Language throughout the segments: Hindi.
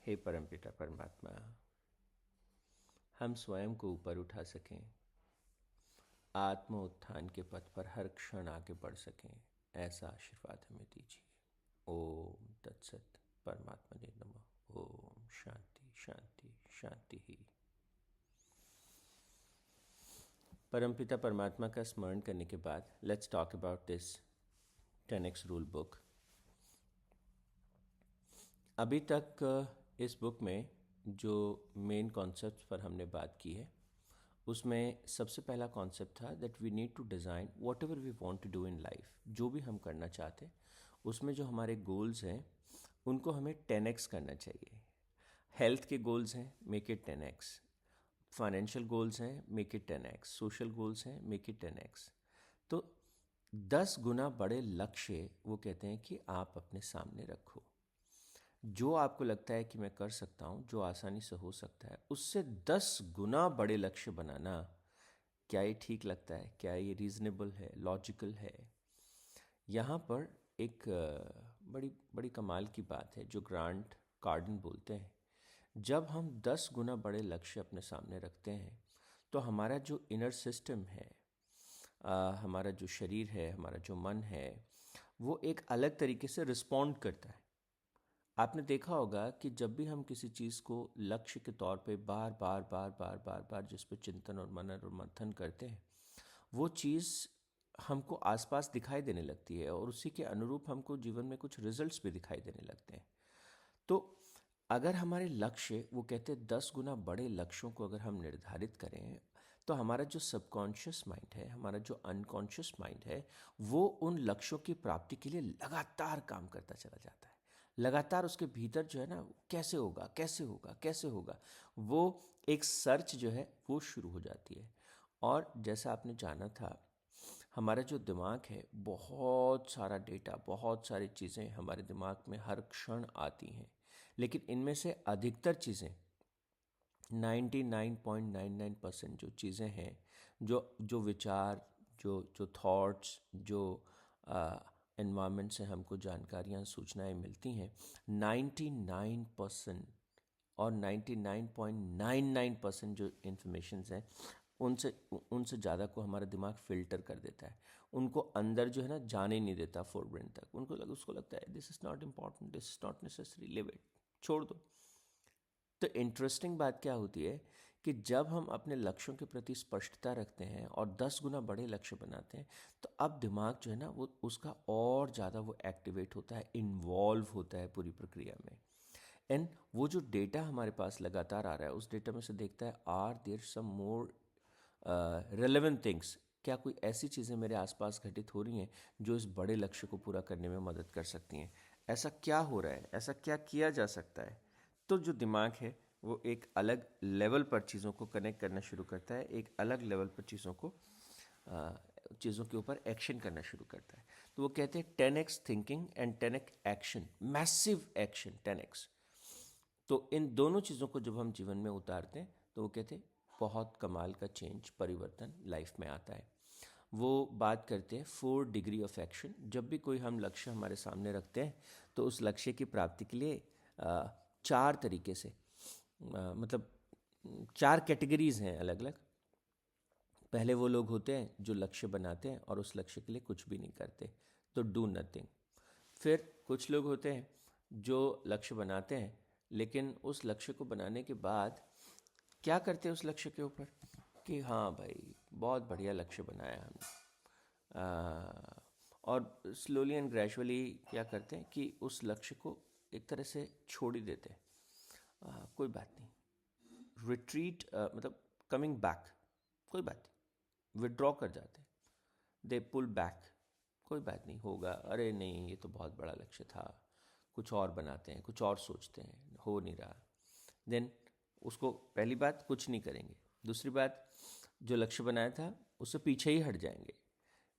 हे परमपिता परमात्मा, हम स्वयं को ऊपर उठा सकें, आत्म उत्थान के पथ पर हर क्षण आगे बढ़ सकें, ऐसा आशीर्वाद हमें दीजिए। ओम तत्सत। परमात्मा ने नमः। ओम शांति शांति शांति ही। परमपिता परमात्मा का स्मरण करने के बाद let's talk about this 10x rule book. अभी तक इस बुक में जो मेन कॉन्सेप्ट्स पर हमने बात की है, उसमें सबसे पहला कॉन्सेप्ट था that we need to design whatever we want to do in life. जो भी हम करना चाहते हैं उसमें जो हमारे गोल्स हैं उनको हमें 10x करना चाहिए। हेल्थ के गोल्स हैं, make it 10x। Financial goals हैं, make it 10x। Social goals हैं, मेक इट 10x। तो 10 गुना बड़े लक्ष्य वो कहते हैं कि आप अपने सामने रखो। जो आपको लगता है कि मैं कर सकता हूँ, जो आसानी से हो सकता है, उससे 10 गुना बड़े लक्ष्य बनाना, क्या ये ठीक लगता है? क्या ये रीज़नेबल है, लॉजिकल है? यहाँ पर एक बड़ी बड़ी कमाल की बात है जो ग्रांट कार्डन बोलते हैं। जब हम 10 गुना बड़े लक्ष्य अपने सामने रखते हैं तो हमारा जो इनर सिस्टम है, हमारा जो शरीर है, हमारा जो मन है, वो एक अलग तरीके से रिस्पॉन्ड करता है। आपने देखा होगा कि जब भी हम किसी चीज़ को लक्ष्य के तौर पे बार बार बार बार बार बार जिस पे चिंतन और मनन और मंथन करते हैं, वो चीज़ हमको आसपास दिखाई देने लगती है और उसी के अनुरूप हमको जीवन में कुछ रिजल्ट्स भी दिखाई देने लगते हैं। तो अगर हमारे लक्ष्य, वो कहते हैं 10 गुना बड़े लक्ष्यों को अगर हम निर्धारित करें, तो हमारा जो सबकॉन्शियस माइंड है, हमारा जो अनकॉन्शियस माइंड है, वो उन लक्ष्यों की प्राप्ति के लिए लगातार काम करता चला जाता है। लगातार उसके भीतर जो है ना, कैसे होगा कैसे होगा कैसे होगा, वो एक सर्च जो है वो शुरू हो जाती है। और जैसा आपने जाना था, हमारा जो दिमाग है, बहुत सारा डेटा, बहुत सारी चीज़ें हमारे दिमाग में हर क्षण आती हैं, लेकिन इनमें से अधिकतर चीज़ें 99.99% जो चीज़ें हैं, जो जो विचार, जो जो थॉट्स, जो एनवायरनमेंट से हमको जानकारियाँ, सूचनाएं मिलती हैं, 99% और 99.99% जो इन्फॉर्मेशंस हैं, उनसे उनसे ज़्यादा को हमारा दिमाग फ़िल्टर कर देता है। उनको अंदर जो है ना जाने नहीं देता फोरब्रेन तक। उसको लगता है this is not important, this is not necessary, live it, छोड़ दो। तो इंटरेस्टिंग बात क्या होती है कि जब हम अपने लक्ष्यों के प्रति स्पष्टता रखते हैं और 10 गुना बड़े लक्ष्य बनाते हैं, तो अब दिमाग जो है ना, वो उसका और ज़्यादा वो एक्टिवेट होता है, इन्वॉल्व होता है पूरी प्रक्रिया में। एंड वो जो डेटा हमारे पास लगातार आ रहा है, उस डेटा में से देखता है are there some more relevant things. क्या कोई ऐसी चीज़ें मेरे आसपास घटित हो रही हैं जो इस बड़े लक्ष्य को पूरा करने में मदद कर सकती हैं? ऐसा क्या हो रहा है? ऐसा क्या किया जा सकता है? तो जो दिमाग है वो एक अलग लेवल पर चीज़ों को कनेक्ट करना शुरू करता है, एक अलग लेवल पर चीज़ों के ऊपर एक्शन करना शुरू करता है। तो वो कहते हैं 10x thinking and 10x action, massive action 10x। तो इन दोनों चीज़ों को जब हम जीवन में उतारते हैं तो वो कहते हैं बहुत कमाल का चेंज, परिवर्तन लाइफ में आता है। वो बात करते हैं 4 डिग्री ऑफ एक्शन। जब भी कोई हम लक्ष्य हमारे सामने रखते हैं तो उस लक्ष्य की प्राप्ति के लिए 4 तरीके से, मतलब 4 कैटेगरीज हैं अलग अलग। पहले वो लोग होते हैं जो लक्ष्य बनाते हैं और उस लक्ष्य के लिए कुछ भी नहीं करते, तो डू नथिंग। फिर कुछ लोग होते हैं जो लक्ष्य बनाते हैं लेकिन उस लक्ष्य को बनाने के बाद क्या करते हैं उस लक्ष्य के ऊपर कि हाँ भाई बहुत बढ़िया लक्ष्य बनाया हमने, और स्लोली एंड ग्रेजुअली क्या करते हैं कि उस लक्ष्य को एक तरह से छोड़ ही देते हैं। कोई बात नहीं, रिट्रीट, मतलब कमिंग बैक, कोई बात नहीं, विड्रॉ कर जाते हैं, दे पुल बैक, कोई बात नहीं होगा, अरे नहीं ये तो बहुत बड़ा लक्ष्य था, कुछ और बनाते हैं, कुछ और सोचते हैं, हो नहीं रहा। देन उसको, पहली बात कुछ नहीं करेंगे, दूसरी बात जो लक्ष्य बनाया था उससे पीछे ही हट जाएंगे,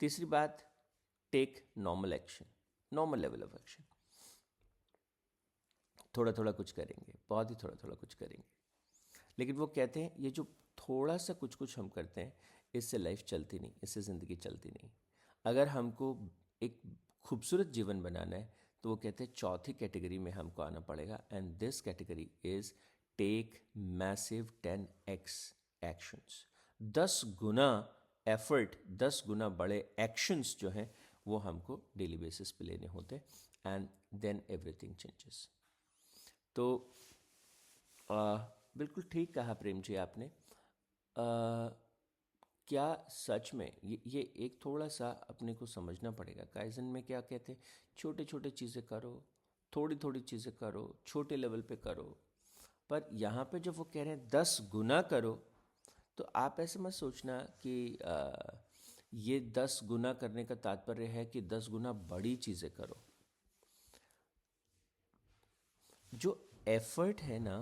तीसरी बात take normal action, normal level of action, थोड़ा थोड़ा कुछ करेंगे, बहुत ही थोड़ा थोड़ा कुछ करेंगे। लेकिन वो कहते हैं ये जो थोड़ा सा कुछ कुछ हम करते हैं, इससे लाइफ चलती नहीं, इससे ज़िंदगी चलती नहीं। अगर हमको एक खूबसूरत जीवन बनाना है तो वो कहते हैं चौथी कैटेगरी में हमको आना पड़ेगा, and this category is take massive 10x actions. 10 गुना एफर्ट, 10 गुना बड़े एक्शंस जो हैं वो हमको डेली बेसिस पे लेने होते हैं, एंड देन एवरीथिंग चेंजेस। तो बिल्कुल ठीक कहा प्रेम जी आपने। क्या सच में ये एक थोड़ा सा अपने को समझना पड़ेगा। काइजन में क्या कहते हैं, छोटे छोटे चीज़ें करो, थोड़ी थोड़ी चीज़ें करो, छोटे लेवल पे करो। पर यहाँ पे जब वो कह रहे हैं 10 गुना करो, तो आप ऐसे मत सोचना कि ये 10 गुना करने का तात्पर्य है कि 10 गुना बड़ी चीज़ें करो। जो एफर्ट है ना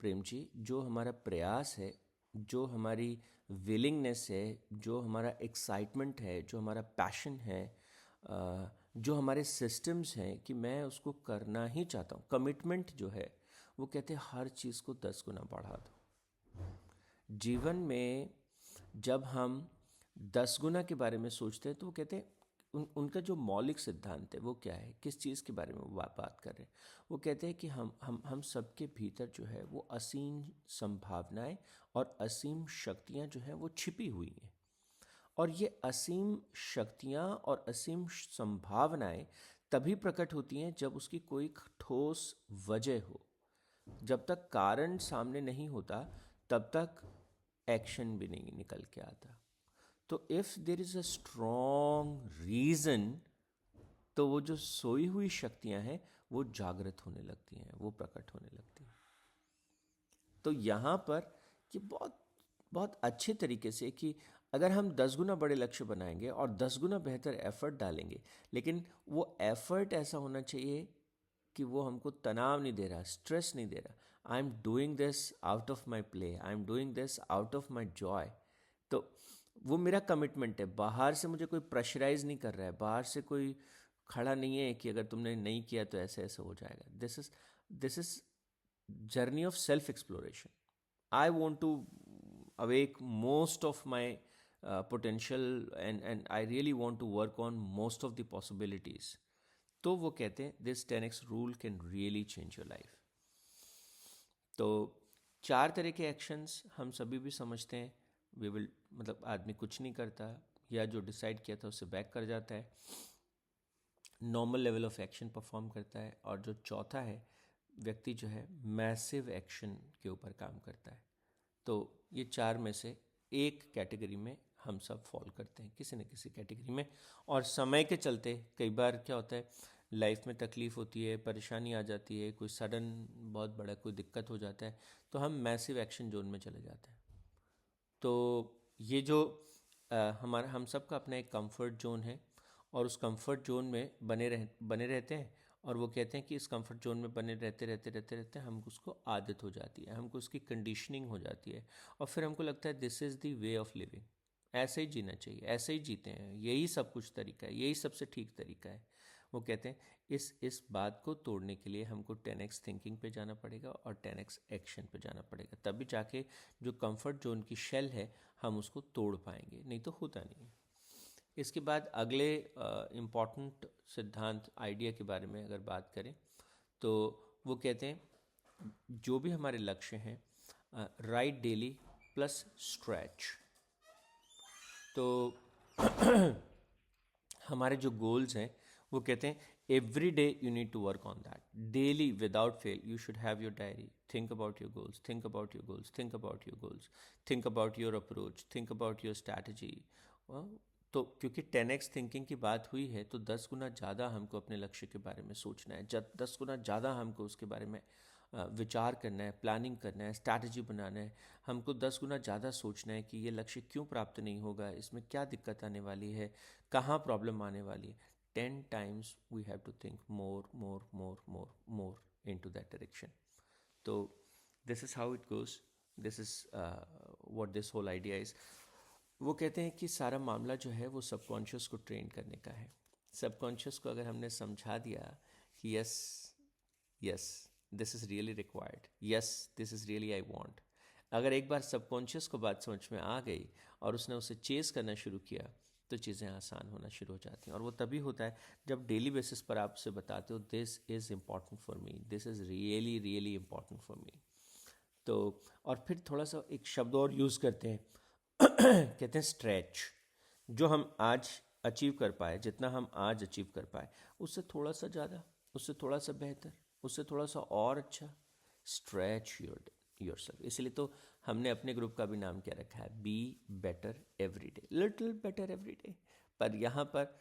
प्रेम जी, जो हमारा प्रयास है, जो हमारी विलिंगनेस है, जो हमारा एक्साइटमेंट है, जो हमारा पैशन है, जो हमारे सिस्टम्स हैं कि मैं उसको करना ही चाहता हूँ, कमिटमेंट जो है, वो कहते हैं हर चीज़ को 10 गुना बढ़ा दो। जीवन में जब हम 10 गुना के बारे में सोचते हैं तो वो कहते हैं उनका जो मौलिक सिद्धांत है वो क्या है, किस चीज़ के बारे में वो बात कर रहे हैं। वो कहते हैं कि हम सबके भीतर जो है वो असीम संभावनाएं और असीम शक्तियां जो हैं वो छिपी हुई हैं, और ये असीम शक्तियां और असीम संभावनाएं तभी प्रकट होती हैं जब उसकी कोई ठोस वजह हो। जब तक कारण सामने नहीं होता तब तक एक्शन भी नहीं निकल के आता। तो if there is a strong reason, तो वो जो सोई हुई शक्तियां हैं वो जागृत होने लगती हैं, वो प्रकट होने लगती हैं। तो यहाँ पर ये बहुत बहुत अच्छे तरीके से कि अगर हम 10 गुना बड़े लक्ष्य बनाएंगे और 10 गुना बेहतर एफर्ट डालेंगे, लेकिन वो एफर्ट ऐसा होना चाहिए कि वो हमको तनाव नहीं दे रहा, स्ट्रेस नहीं दे रहा। I am doing this out of my play, I am doing this out of my Joy. तो वो मेरा कमिटमेंट है, बाहर से मुझे कोई प्रेशराइज नहीं कर रहा है, बाहर से कोई खड़ा नहीं है कि अगर तुमने नहीं किया तो ऐसे ऐसे हो जाएगा। This is journey of self exploration. I want to awake most of my potential, and I really want to work on most of the possibilities. तो वो कहते हैं this 10x rule can really change your life. तो 4 तरह के एक्शंस हम सभी भी समझते हैं। वी विल मतलब आदमी कुछ नहीं करता या जो डिसाइड किया था उससे बैक कर जाता है, normal level of action perform करता है, और जो चौथा है व्यक्ति जो है मैसिव एक्शन के ऊपर काम करता है। तो ये 4 में से एक कैटेगरी में हम सब फॉल करते हैं, किसी न किसी कैटेगरी में। और समय के चलते कई बार क्या होता है, लाइफ में तकलीफ़ होती है, परेशानी आ जाती है, कोई सडन बहुत बड़ा कोई दिक्कत हो जाता है, तो हम मैसिव एक्शन जोन में चले जाते हैं। तो ये जो हमारा हम सब का अपना एक कंफर्ट जोन है, और उस कंफर्ट जोन में बने रहते हैं, और वो कहते हैं कि इस कंफर्ट जोन में बने रहते रहते रहते रहते हम उसको आदत हो जाती है, हमको उसकी कंडीशनिंग हो जाती है, और फिर हमको लगता है this is the way of living, ऐसे ही जीना चाहिए, ऐसे ही जीते हैं, यही सब कुछ तरीका है, यही सबसे ठीक तरीका है। वो कहते हैं इस बात को तोड़ने के लिए हमको 10x थिंकिंग पे जाना पड़ेगा और 10x एक्शन पे जाना पड़ेगा, तभी जाके जो कंफर्ट जोन की शेल है हम उसको तोड़ पाएंगे, नहीं तो होता नहीं है। इसके बाद अगले इम्पॉर्टेंट सिद्धांत आइडिया के बारे में अगर बात करें, तो वो कहते हैं जो भी हमारे लक्ष्य हैं, राइट डेली प्लस स्ट्रेच। तो हमारे जो गोल्स हैं वो कहते हैं every day you need to work on that daily without fail. You should have your diary, think about your goals, think about your goals, think about your goals, think about your approach, think about your strategy. तो क्योंकि 10x थिंकिंग की बात हुई है, तो 10 गुना ज़्यादा हमको अपने लक्ष्य के बारे में सोचना है, 10 गुना ज़्यादा हमको उसके बारे में विचार करना है, प्लानिंग करना है, स्ट्रैटेजी बनाना है। हमको 10 गुना ज़्यादा सोचना है कि ये लक्ष्य क्यों प्राप्त नहीं होगा, इसमें क्या दिक्कत आने वाली है, कहाँ प्रॉब्लम आने वाली है। 10 times we have to think more into that direction. तो this is how it goes. This is what this whole idea is. वो कहते हैं कि सारा मामला जो है वो सबकॉन्शियस को ट्रेन करने का है। सबकॉन्शियस को अगर हमने समझा दिया कि yes yes this is really required, yes this is really I want, अगर एक बार सबकॉन्शियस को बात समझ में आ गई और उसने उसे चेस करना शुरू किया, तो चीज़ें आसान होना शुरू हो जाती हैं। और वो तभी होता है जब डेली बेसिस पर आप उसे बताते हो this is important for me, this is really really important for me. तो और फिर थोड़ा सा एक शब्द और यूज़ करते हैं कहते हैं स्ट्रेच। जो हम आज अचीव कर पाए, जितना हम आज अचीव कर पाए, उससे थोड़ा सा ज़्यादा, उससे थोड़ा सा बेहतर, उससे थोड़ा सा और अच्छा, स्ट्रेच योरसेल्फ। इसलिए तो हमने अपने ग्रुप का भी नाम क्या रखा है, be better every day, little better every day. पर यहाँ पर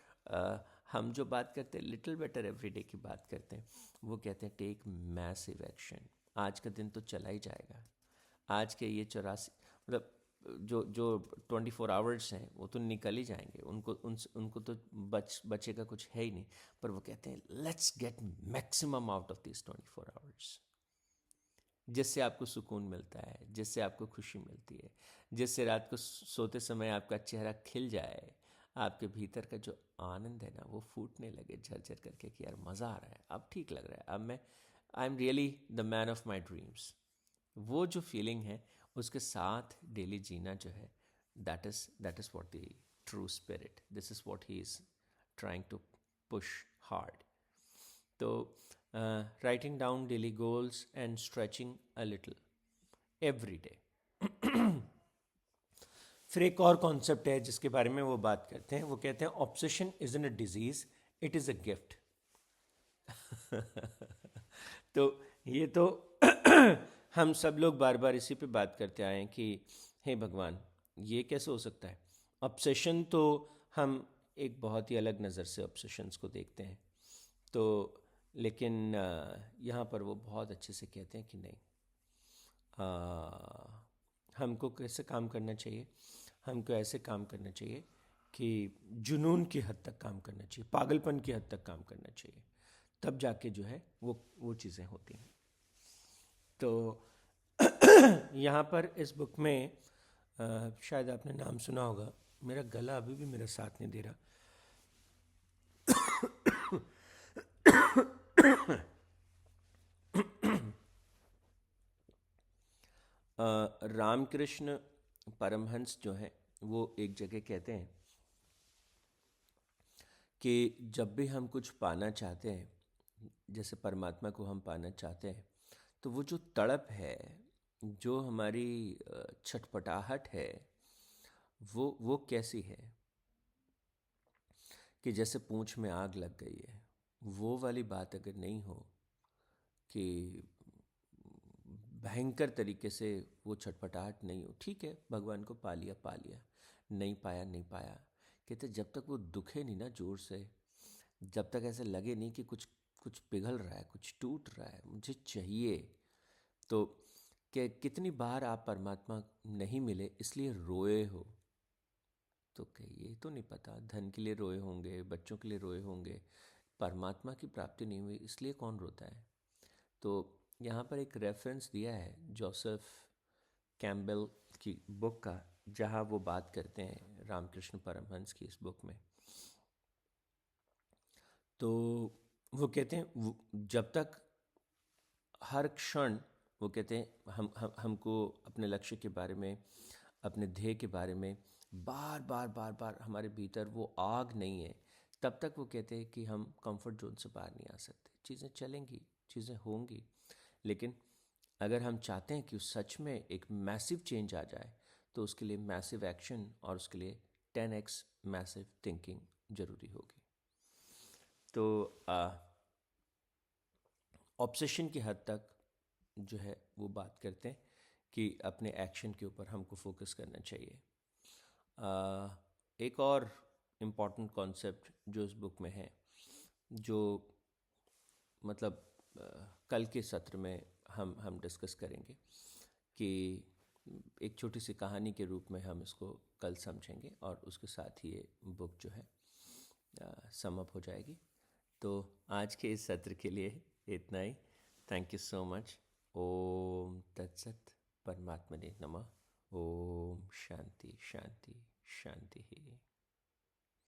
हम जो बात करते हैं लिटिल बेटर एवरी डे की बात करते हैं, वो कहते हैं टेक मैसिव एक्शन। आज का दिन तो चला ही जाएगा, आज के ये 84 मतलब जो जो 24 आवर्स हैं वो तो निकल ही जाएंगे, उनको तो बचेगा कुछ है ही नहीं। पर वो कहते हैं let's get maximum out of this 24 hours, जिससे आपको सुकून मिलता है, जिससे आपको खुशी मिलती है, जिससे रात को सोते समय आपका चेहरा खिल जाए, आपके भीतर का जो आनंद है ना वो फूटने लगे झरझर करके कि यार मज़ा आ रहा है, अब ठीक लग रहा है, अब मैं I am really the man of my dreams. वो जो फीलिंग है उसके साथ डेली जीना जो है, that is what the true spirit, this is what he is trying to push hard. तो writing down daily goals and stretching a little every day. फिर एक और कॉन्सेप्ट है जिसके बारे में वो बात करते हैं, वो कहते हैं obsession is in a disease, it is a gift. तो ये तो हम सब लोग बार बार इसी पे बात करते आए हैं कि हे भगवान ये कैसे हो सकता है। ऑब्सेशन तो हम एक बहुत ही अलग नज़र से ऑब्सेशंस को देखते हैं, तो लेकिन यहाँ पर वो बहुत अच्छे से कहते हैं कि नहीं, हमको कैसे काम करना चाहिए, हमको ऐसे काम करना चाहिए कि जुनून की हद तक काम करना चाहिए, पागलपन की हद तक काम करना चाहिए, तब जाके जो है वो चीज़ें होती हैं। तो यहाँ पर इस बुक में शायद आपने नाम सुना होगा, मेरा गला अभी भी मेरा साथ नहीं दे रहा। रामकृष्ण परमहंस जो हैं वो एक जगह कहते हैं कि जब भी हम कुछ पाना चाहते हैं, जैसे परमात्मा को हम पाना चाहते हैं, तो वो जो तड़प है, जो हमारी छटपटाहट है, वो कैसी है कि जैसे पूंछ में आग लग गई है। वो वाली बात अगर नहीं हो कि भयंकर तरीके से वो छटपटाहट नहीं हो, ठीक है भगवान को पा लिया पा लिया, नहीं पाया नहीं पाया, कहते जब तक वो दुखे नहीं ना जोर से, जब तक ऐसे लगे नहीं कि कुछ कुछ पिघल रहा है, कुछ टूट रहा है, मुझे चाहिए, तो कि कितनी बार आप परमात्मा नहीं मिले इसलिए रोए हो, तो ये तो नहीं पता धन के लिए रोए होंगे, बच्चों के लिए रोए होंगे, परमात्मा की प्राप्ति नहीं हुई इसलिए कौन रोता है। तो यहाँ पर एक रेफरेंस दिया है जोसेफ कैम्बेल की बुक का, जहाँ वो बात करते हैं रामकृष्ण परमहंस की इस बुक में। तो वो कहते हैं जब तक हर क्षण, वो कहते हैं हमको अपने लक्ष्य के बारे में, अपने ध्येय के बारे में बार बार बार बार हमारे भीतर वो आग नहीं है, तब तक वो कहते हैं कि हम कंफर्ट जोन से बाहर नहीं आ सकते। चीज़ें चलेंगी, चीज़ें होंगी, लेकिन अगर हम चाहते हैं कि सच में एक मैसिव चेंज आ जाए, तो उसके लिए मैसिव एक्शन और उसके लिए 10x मैसिव थिंकिंग ज़रूरी होगी। तो ऑब्सेशन की हद तक जो है वो बात करते हैं कि अपने एक्शन के ऊपर हमको फोकस करना चाहिए। एक और इम्पॉर्टेंट कॉन्सेप्ट जो इस बुक में है, जो मतलब कल के सत्र में हम डिस्कस करेंगे, कि एक छोटी सी कहानी के रूप में हम इसको कल समझेंगे और उसके साथ ही ये बुक जो है सम अप हो जाएगी। तो आज के इस सत्र के लिए इतना ही। Thank you so much. ओम तत्सत। परमात्मने नमः। ओम शांति शांति शांति।